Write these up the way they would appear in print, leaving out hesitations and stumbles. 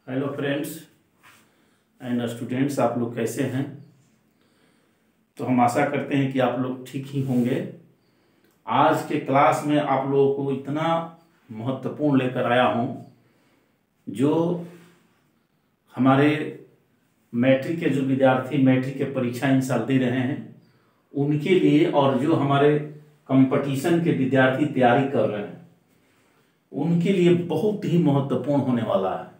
Hello friends and students, आप लोग कैसे हैं। तो हम आशा करते हैं कि आप लोग ठीक ही होंगे। आज के क्लास में आप लोगों को इतना महत्वपूर्ण लेकर आया हूं जो हमारे मैट्रिक के जो विद्यार्थी मैट्रिक के परीक्षा इन साल दे रहे हैं उनके लिए, और जो हमारे कंपटीशन के विद्यार्थी तैयारी कर रहे हैं उनके लिए बहुत ही महत्वपूर्ण होने वाला है।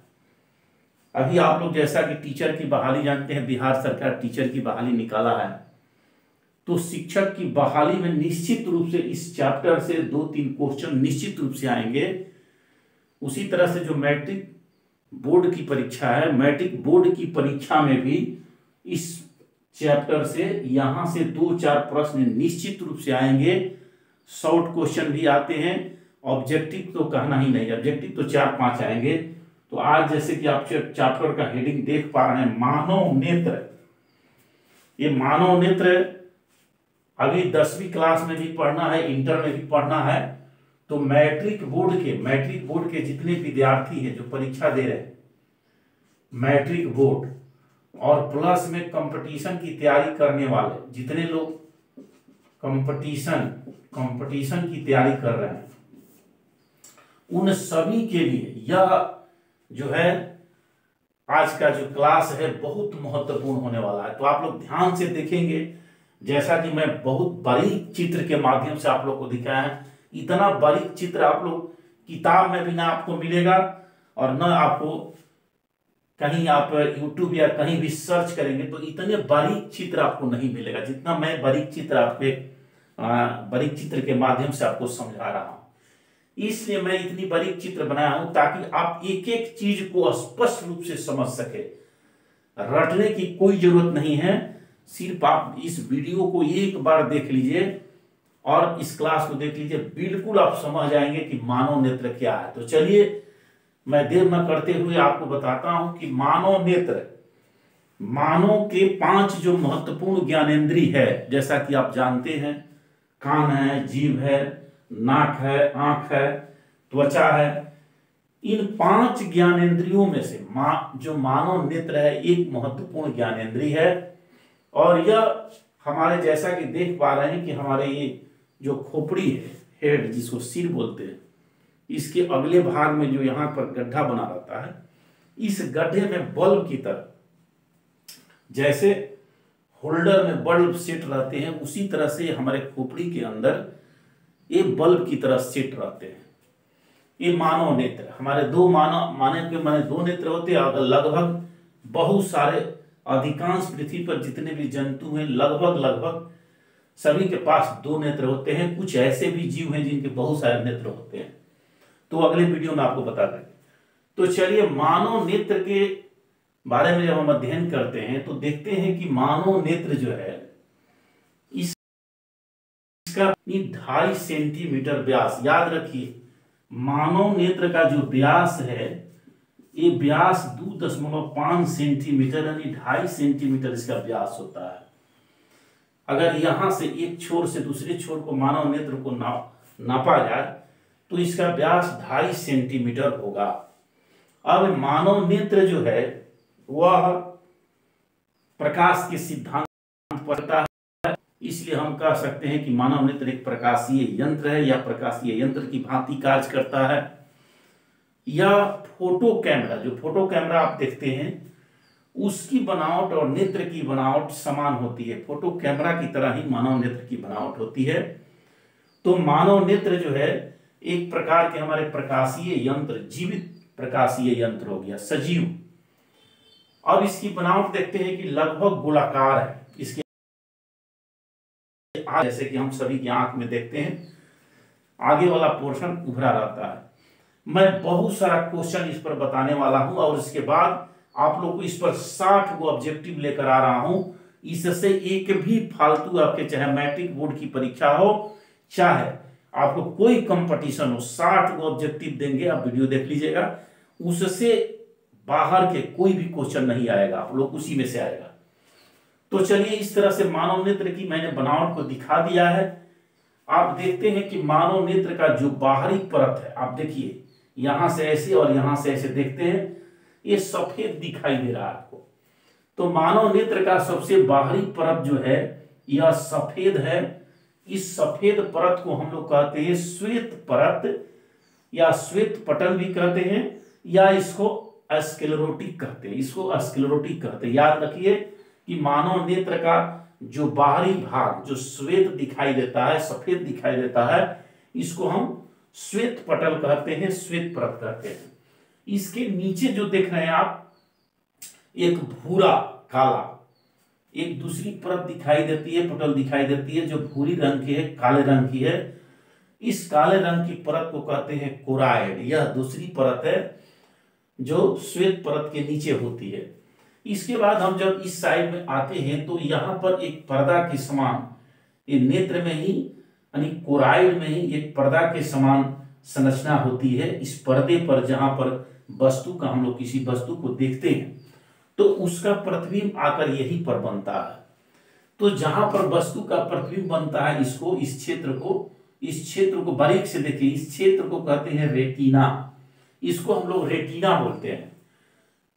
अभी आप लोग जैसा कि टीचर की बहाली जानते हैं, बिहार सरकार टीचर की बहाली निकाला है, तो शिक्षक की बहाली में निश्चित रूप से इस चैप्टर से 2-3 क्वेश्चन निश्चित रूप से आएंगे। उसी तरह से जो मैट्रिक बोर्ड की परीक्षा है, मैट्रिक बोर्ड की परीक्षा में भी इस चैप्टर से यहां से 2-4 प्रश्न निश्चित रूप से आएंगे। शॉर्ट क्वेश्चन भी आते हैं, ऑब्जेक्टिव तो कहना ही नहीं, ऑब्जेक्टिव तो 4-5 आएंगे। तो आज जैसे कि आप चैप्टर का हेडिंग देख पा रहे हैं, मानव नेत्र। ये मानव नेत्र अभी 10वीं क्लास में भी पढ़ना है, इंटर में भी पढ़ना है। तो मैट्रिक बोर्ड के जितने विद्यार्थी हैं जो परीक्षा दे रहे हैं मैट्रिक बोर्ड, और प्लस में कंपटीशन की तैयारी करने वाले जितने लोग कंपटीशन की तैयारी कर रहे हैं, उन सभी के लिए यह जो है आज का जो क्लास है बहुत महत्वपूर्ण होने वाला है। तो आप लोग ध्यान से देखेंगे, जैसा कि मैं बहुत बारीक चित्र के माध्यम से आप लोग को दिखाया है। इतना बारीक चित्र आप लोग किताब में भी ना आपको मिलेगा, और न आपको कहीं आप YouTube या कहीं भी सर्च करेंगे तो इतने बारीक चित्र आपको नहीं मिलेगा जितना मैं बारीक चित्र के माध्यम से आपको समझा रहा हूं। इसलिए मैं इतनी बारीक चित्र बनाया हूं ताकि आप एक एक चीज को स्पष्ट रूप से समझ सके। रटने की कोई जरूरत नहीं है, सिर्फ आप इस वीडियो को एक बार देख लीजिए और इस क्लास को देख लीजिए, बिल्कुल आप समझ जाएंगे कि मानव नेत्र क्या है। तो चलिए मैं देर न करते हुए आपको बताता हूं कि मानव नेत्र, मानव के 5 जो महत्वपूर्ण ज्ञानेंद्रिय है, जैसा कि आप जानते हैं, कान है, जीभ है, नाक है, आंख है, त्वचा है। इन 5 ज्ञानेंद्रियों में से जो मानव नेत्र है एक महत्वपूर्ण ज्ञानेंद्रिय है। और यह हमारे जैसा कि देख पा रहे हैं कि हमारे ये जो खोपड़ी है, हेड जिसको सिर बोलते हैं, इसके अगले भाग में जो यहाँ पर गड्ढा बना रहता है, इस गड्ढे में बल्ब की तरह, जैसे होल्डर में बल्ब सेट रहते हैं, उसी तरह से हमारे खोपड़ी के अंदर ये बल्ब की तरह सेट रहते हैं। ये मानव नेत्र, हमारे दो नेत्र होते हैं। अगर लगभग बहुत सारे अधिकांश पृथ्वी पर जितने भी जंतु हैं लगभग सभी के पास 2 नेत्र होते हैं। कुछ ऐसे भी जीव हैं जिनके बहुत सारे नेत्र होते हैं, तो अगले वीडियो में आपको बता देंगे। तो चलिए मानव नेत्र के बारे में जब हम अध्ययन करते हैं तो देखते हैं कि मानव नेत्र जो है इसका 2.5 सेंटीमीटर व्यास। याद रखिए, मानव नेत्र का जो व्यास है ये व्यास 2.5 सेंटीमीटर यानी 2.5 सेंटीमीटर इसका व्यास होता है। अगर यहां से एक छोर से दूसरे छोर को मानव नेत्र को नापा जाए तो इसका व्यास 2.5 सेंटीमीटर होगा। अब मानव नेत्र जो है वह प्रकाश के सिद्धांत पढ़ता है, इसलिए हम कह सकते हैं कि मानव नेत्र एक प्रकाशीय यंत्र है या प्रकाशीय यंत्र की भांति कार्य करता है। यह फोटो कैमरा, जो फोटो कैमरा आप देखते हैं उसकी बनावट और नेत्र की बनावट समान होती है। फोटो कैमरा की तरह ही मानव नेत्र की बनावट होती है। तो मानव नेत्र जो है एक प्रकार के हमारे प्रकाशीय यंत्र, जीवित प्रकाशीय यंत्र हो गया, सजीव। अब इसकी बनावट देखते हैं कि लगभग गोलाकार है। इसके जैसे कि हम सभी की आंख में देखते हैं, आगे वाला पोर्शन उभरा रहता है। मैं बहुत सारा क्वेश्चन इस पर बताने वाला हूं और इसके बाद आप लोग को इस पर 60 गो ऑब्जेक्टिव लेकर आ रहा हूं। इससे एक भी फालतू आपके, चाहे मैट्रिक बोर्ड की परीक्षा हो चाहे आपको कोई कंपटीशन हो, 60 गो ऑब्जेक्टिव देंगे। आप वीडियो देख लीजिएगा, उससे बाहर के कोई भी क्वेश्चन नहीं आएगा, आप लोग उसी में से आएगा। तो चलिए इस तरह से मानव नेत्र की मैंने बनावट को दिखा दिया है। आप देखते हैं कि मानव नेत्र का जो बाहरी परत है, आप देखिए यहां से ऐसे और यहां से ऐसे देखते हैं, ये सफेद दिखाई दे रहा है आपको। तो मानव नेत्र का सबसे बाहरी परत जो है यह सफेद है। इस सफेद परत को हम लोग कहते हैं श्वेत परत या श्वेत पटल भी कहते हैं, या इसको स्क्लेरोटिक कहते हैं। इसको स्क्लेरोटिक कहते हैं। याद रखिए कि मानव नेत्र का जो बाहरी भाग जो श्वेत दिखाई देता है, सफेद दिखाई देता है, इसको हम श्वेत पटल कहते हैं, श्वेत परत कहते हैं। इसके नीचे जो देख रहे हैं आप, एक भूरा काला एक दूसरी परत दिखाई देती है, पटल दिखाई देती है, जो भूरी रंग की है, काले रंग की है। इस काले रंग की परत को कहते हैं कोराइड। यह दूसरी परत है जो श्वेत परत के नीचे होती है। इसके बाद हम जब इस साइड में आते हैं तो यहाँ पर एक पर्दा के समान, ये नेत्र में ही यानी कोराइड में ही एक पर्दा के समान संरचना होती है। इस पर्दे पर जहां पर वस्तु का, हम लोग किसी वस्तु को देखते हैं तो उसका प्रतिबिंब आकर यहीं पर बनता है। तो जहां पर वस्तु का प्रतिबिंब बनता है, इस क्षेत्र को बारीक से देखिए, इस क्षेत्र को कहते हैं रेटिना। इसको हम लोग रेटिना बोलते हैं।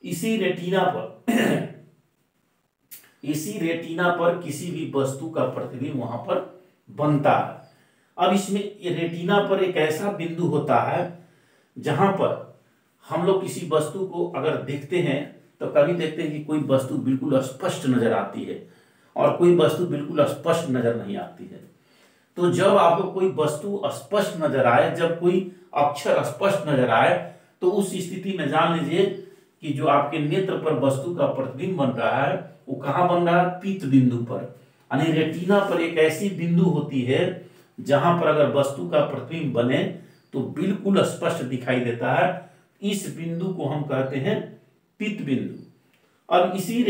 इसी रेटिना पर किसी भी वस्तु का प्रतिबिंब वहां पर बनता है। अब इसमें रेटिना पर एक ऐसा बिंदु होता है जहां पर हम लोग किसी वस्तु को अगर देखते हैं तो कभी देखते हैं कि कोई वस्तु बिल्कुल स्पष्ट नजर आती है और कोई वस्तु बिल्कुल स्पष्ट नजर नहीं आती है। तो जब आपको कोई वस्तु स्पष्ट नजर आए, जब कोई अक्षर स्पष्ट नजर आए, तो उस स्थिति में जान लीजिए कि जो आपके नेत्र पर वस्तु का प्रतिबिंब बन रहा है वो कहाँ बन रहा है, पीत बिंदु पर। यानी रेटिना पर एक ऐसी बिंदु होती है जहां पर अगर वस्तु का प्रतिबिंब बने तो बिल्कुल स्पष्ट दिखाई देता है। इस बिंदु को हम कहते हैं पीत बिंदु। अब इसी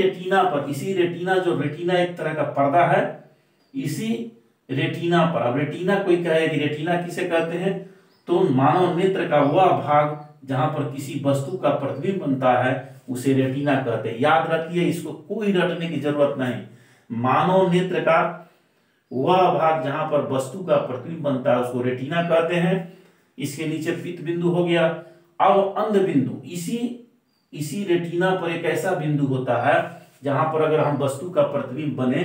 रेटिना जो रेटिना एक तरह का पर्दा है, इसी रेटिना पर, अब रेटिना कोई कहे कि रेटिना किसे कहते हैं, तो मानव नेत्र का वह भाग जहां पर किसी वस्तु का प्रतिबिंब बनता है उसे रेटिना कहते हैं। याद रखिए, इसको कोई रटने की जरूरत नहीं। मानव नेत्र का वह भाग जहां पर वस्तु का प्रतिबिंब बनता है उसको रेटिना कहते हैं। इसके नीचे पीत बिंदु हो गया। अब अंध बिंदु, इसी रेटिना पर एक ऐसा बिंदु होता है जहां पर अगर हम वस्तु का प्रतिबिंब बने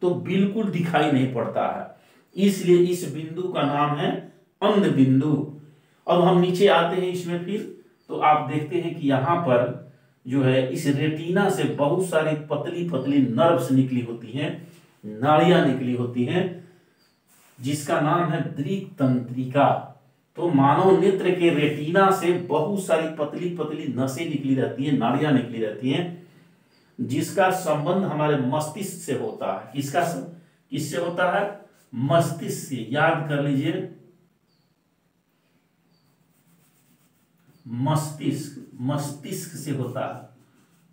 तो बिल्कुल दिखाई नहीं पड़ता है, इसलिए इस बिंदु का नाम है अंध बिंदु। अब हम नीचे आते हैं इसमें फिर, तो आप देखते हैं कि यहाँ पर जो है इस रेटिना से बहुत सारी पतली पतली नर्व्स निकली होती हैं, नाड़ियां निकली होती हैं, जिसका नाम है दृक् तंत्रिका। तो मानव नेत्र के रेटिना से बहुत सारी पतली पतली नसें निकली रहती हैं, नाड़ियां निकली रहती हैं, जिसका संबंध हमारे मस्तिष्क से होता है। किससे होता है? मस्तिष्क से। याद कर लीजिए, मस्तिष्क से होता है,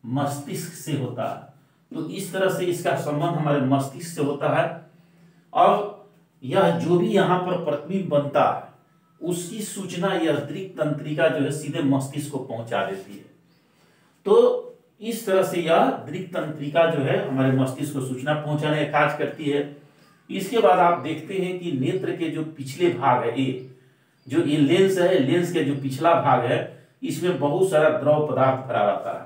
मस्तिष्क से होता है। तो इस तरह से इसका संबंध हमारे मस्तिष्क से होता है। और यह जो भी यहाँ पर प्रतिबिंब बनता है उसकी सूचना यह दृक् तंत्रिका जो है सीधे मस्तिष्क को पहुंचा देती है। तो इस तरह से यह दृक् तंत्रिका जो है हमारे मस्तिष्क को सूचना पहुंचाने का कार्य करती है। इसके बाद आप देखते हैं कि नेत्र के जो पिछले भाग है, ये लेंस है, लेंस के जो पिछला भाग है इसमें बहुत सारा द्रव पदार्थ भरा रहता है।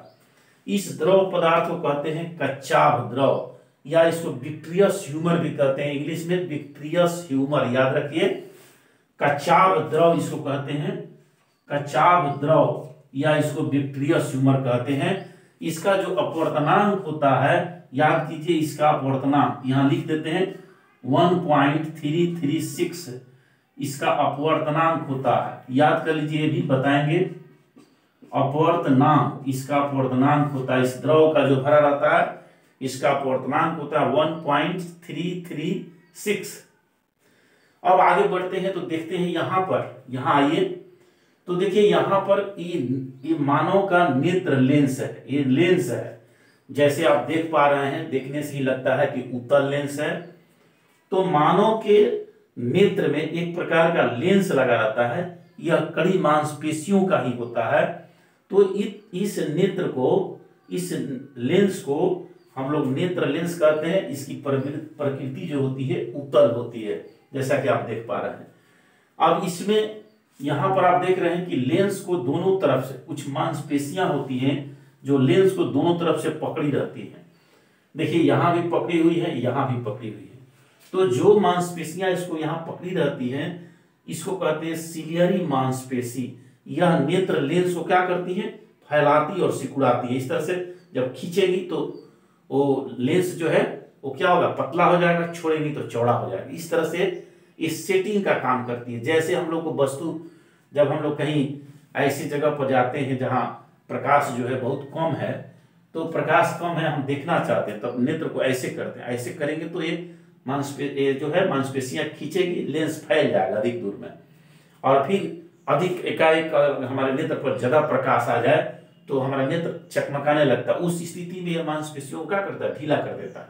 इस द्रव पदार्थ को कहते हैं कच्चाभ द्रव, या इसको विट्रियस ह्यूमर भी कहते हैं, इंग्लिश में विट्रियस ह्यूमर। याद रखिए, कच्चाभ द्रव इसको कहते हैं, कच्चाभ द्रव, या इसको विट्रियस ह्यूमर कहते हैं। इसका जो अपवर्तनांक होता है, याद कीजिए इसका अपवर्तनांक यहां लिख देते हैं 1.336 इसका अपवर्तनांक होता है। याद कर लीजिए, ये भी बताएंगे अपवर्तनांक, इसका अपवर्तनांक होता है, इस द्रव का जो भरा रहता है इसका अपवर्तनांक होता है 1.336। अब आगे बढ़ते हैं तो देखते हैं यहाँ आइए तो देखिए यहाँ पर ये मानव का नेत्र लेंस है, ये लेंस है। जैसे आप देख पा रहे हैं, देखने से ही लगता है कि उत्तल लेंस है। तो मानव के नेत्र में एक प्रकार का लेंस लगा रहता है, यह कड़ी मांसपेशियों का ही होता है। तो इस नेत्र को, इस लेंस को हम लोग नेत्र लेंस कहते हैं। इसकी प्रकृति जो होती है उत्तल होती है, जैसा कि आप देख पा रहे हैं। अब इसमें यहां पर आप देख रहे हैं कि लेंस को दोनों तरफ से कुछ मांसपेशियां होती हैं जो लेंस को दोनों तरफ से पकड़ी रहती है। देखिए यहां भी पकड़ी हुई है, यहां भी पकड़ी हुई है। तो जो मांसपेशियां इसको यहां पकड़ी रहती हैं इसको कहते हैं सिलियरी मांसपेशी। यह नेत्र लेंस को क्या करती है, फैलाती और सिकुड़ाती है। इस तरह से जब खींचेगी तो वो लेंस जो है वो क्या होगा, पतला हो जाएगा, छोड़ेगी तो चौड़ा हो जाएगा। इस तरह से इस सेटिंग का काम करती है। जैसे हम लोग को वस्तु, जब हम लोग कहीं ऐसी जगह पर जाते हैं जहां प्रकाश जो है बहुत कम है, तो प्रकाश कम है हम देखना चाहते हैं, तब नेत्र को ऐसे करते हैं, ऐसे करेंगे तो ये जो है मांसपेशियां खींचेगी, लेंस फैल जाएगा अधिक दूर में। और फिर अधिक एकाएक हमारे नेत्र पर ज्यादा प्रकाश आ जाए तो हमारा नेत्र चकमकाने लगता है। उस स्थिति में यह मांसपेशियों को क्या करता है, ढीला कर देता है।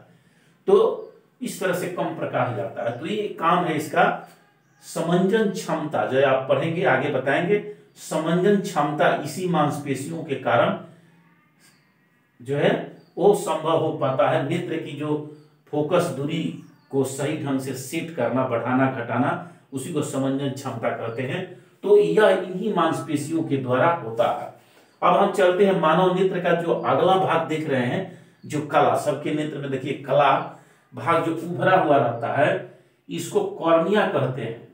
तो इस तरह से कम प्रकाश जाता है। तो ये काम है इसका समंजन क्षमता, जो आप पढ़ेंगे आगे बताएंगे। समंजन क्षमता इसी मांसपेशियों के कारण जो है वो संभव हो पाता है। नेत्र की जो फोकस दूरी को सही ढंग से सेट करना, बढ़ाना, घटाना, उसी को समंजन क्षमता कहते हैं। तो यह इन्हीं मांसपेशियों के द्वारा होता है। अब हम चलते हैं मानव नेत्र का जो अगला भाग देख रहे हैं, जो कला, सबके नेत्र में देखिए कला भाग जो उभरा हुआ रहता है इसको कॉर्निया कहते हैं।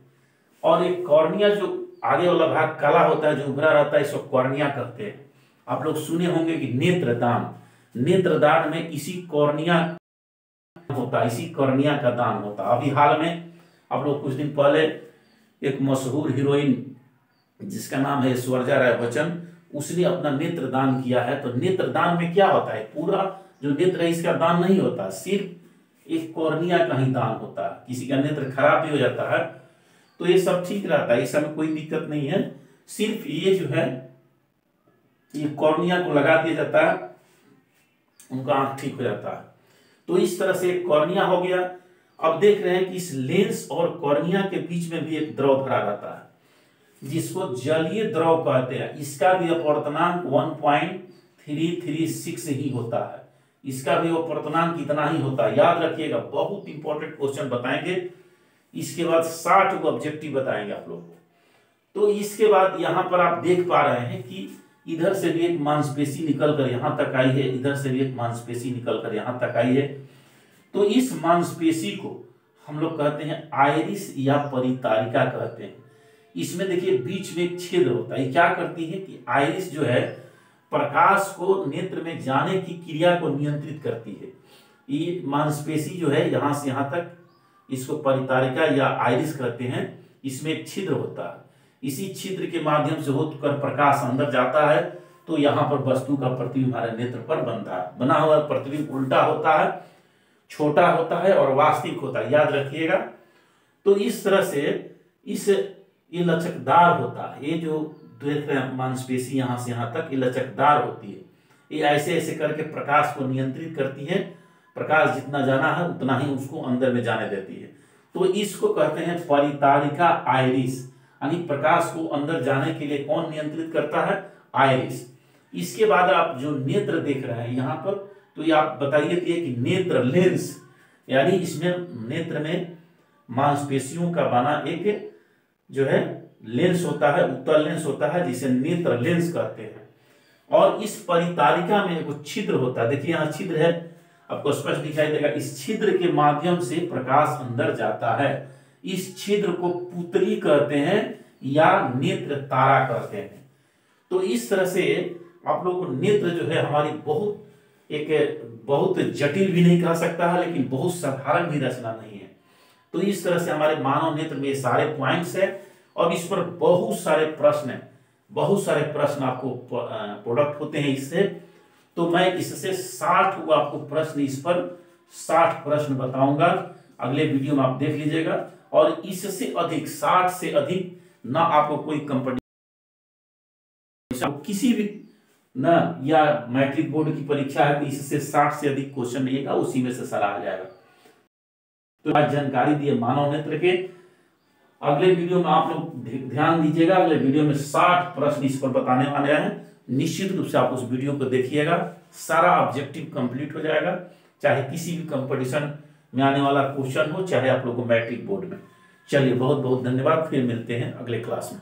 और एक कॉर्निया जो आगे वाला भाग काला होता है जो उभरा रहता है इसको कॉर्निया कहते हैं। आप लोग सुने होंगे कि नेत्रदान, नेत्रदान में इसी कॉर्निया होता है, इसी कॉर्निया का दान होता है। अभी हाल में आप लोग कुछ दिन पहले एक मशहूर हीरोइन जिसका नाम है ऐश्वर्या राय बच्चन, उसने अपना नेत्र दान किया है। तो नेत्र दान में क्या होता है, पूरा जो नेत्र है इसका दान नहीं होता, सिर्फ एक कॉर्निया का ही दान होता है। किसी का नेत्र खराब भी हो जाता है तो ये सब ठीक रहता है, इस समय कोई दिक्कत नहीं है। सिर्फ ये जो है ये कॉर्निया को लगा दिया जाता है, उनका आंख ठीक हो जाता है। तो इस तरह से कॉर्निया हो गया। अब देख रहे हैं कि इस लेंस और कॉर्निया के बीच में भी एक द्रव भरा रहता है जिसको जलीय द्रव कहते हैं। इसका भी अपवर्तनांक 1.336 ही होता है। इसका भी अपवर्तनांक इतना ही होता है, याद रखिएगा। बहुत इंपॉर्टेंट क्वेश्चन बताएंगे, इसके बाद 60 को ऑब्जेक्टिव बताएंगे आप लोग को। तो इसके बाद यहां पर आप देख पा रहे हैं कि इधर से भी एक मांसपेशी निकलकर यहां तक आई है, इधर से भी एक मांसपेशी निकलकर यहां तक आई है। तो इस मांसपेशी को हम लोग कहते हैं आइरिस या परितारिका कहते हैं। इसमें देखिए बीच में एक छेद होता है। क्या करती है कि आइरिस जो है प्रकाश को नेत्र में जाने की क्रिया को नियंत्रित करती है। ये मांसपेशी जो है यहां से यहां तक, इसको परितारिका या आइरिस कहते हैं। इसमें एक छिद्र होता है, इसी छिद्र के माध्यम से होकर प्रकाश अंदर जाता है तो यहाँ पर वस्तु का प्रतिबिंब हमारे नेत्र पर बनता है। बना हुआ प्रतिबिंब उल्टा होता है, छोटा होता है और वास्तविक होता है, याद रखिएगा। तो इस तरह से ये लचकदार होता है। ये जो देख रहे हैं मांसपेशी यहाँ से यहाँ तक, ये लचकदार होती है। ये ऐसे ऐसे करके प्रकाश को नियंत्रित करती है। प्रकाश जितना जाना है उतना ही उसको अंदर में जाने देती है। तो इसको कहते हैं परितारिका आइरिस, यानी प्रकाश को अंदर जाने के लिए कौन नियंत्रित करता है, आइरिस। इसके बाद आप जो नेत्र देख रहे हैं यहाँ पर, तो ये आप बताइए कि नेत्र लेंस, यानी इसमें नेत्र में मांसपेशियों का बना एक जो है लेंस होता है, उत्तल लेंस होता है, जिसे नेत्र लेंस कहते हैं। और इस परितारिका में एक छिद्र होता है। देखिए यहाँ छिद्र है, आपको स्पष्ट दिखाई देगा। इस छिद्र के माध्यम से प्रकाश अंदर जाता है। इस छिद्र को पुतली कहते हैं या नेत्र तारा कहते हैं। तो इस तरह से आप लोग को नेत्र जो है हमारी बहुत जटिल भी नहीं कह सकता है, लेकिन बहुत साधारण भी रचना नहीं है। तो इस तरह से हमारे मानव नेत्र में सारे पॉइंट्स है और इस पर बहुत सारे प्रश्न आपको प्रोडक्ट होते हैं इससे। तो मैं इससे 60 को आपको प्रश्न, इस पर 60 प्रश्न बताऊंगा। अगले वीडियो में आप देख लीजिएगा। और इससे अधिक, 60 से अधिक ना आपको कोई कंपटीशन किसी भी ना, या मैट्रिक बोर्ड की परीक्षा है तो इससे 60 से अधिक क्वेश्चन नहीं है, उसी में से सारा आ जाएगा। तो आज जानकारी दिए मानव नेत्र के। अगले वीडियो में आप लोग ध्यान दीजिएगा, अगले वीडियो में 60 प्रश्न इस पर बताने वाले हैं। निश्चित रूप से आप उस वीडियो को देखिएगा, सारा ऑब्जेक्टिव कंप्लीट हो जाएगा, चाहे किसी भी कंपटीशन में आने वाला क्वेश्चन हो, चाहे आप लोग को मैट्रिक बोर्ड में। चलिए बहुत बहुत धन्यवाद, फिर मिलते हैं अगले क्लास में।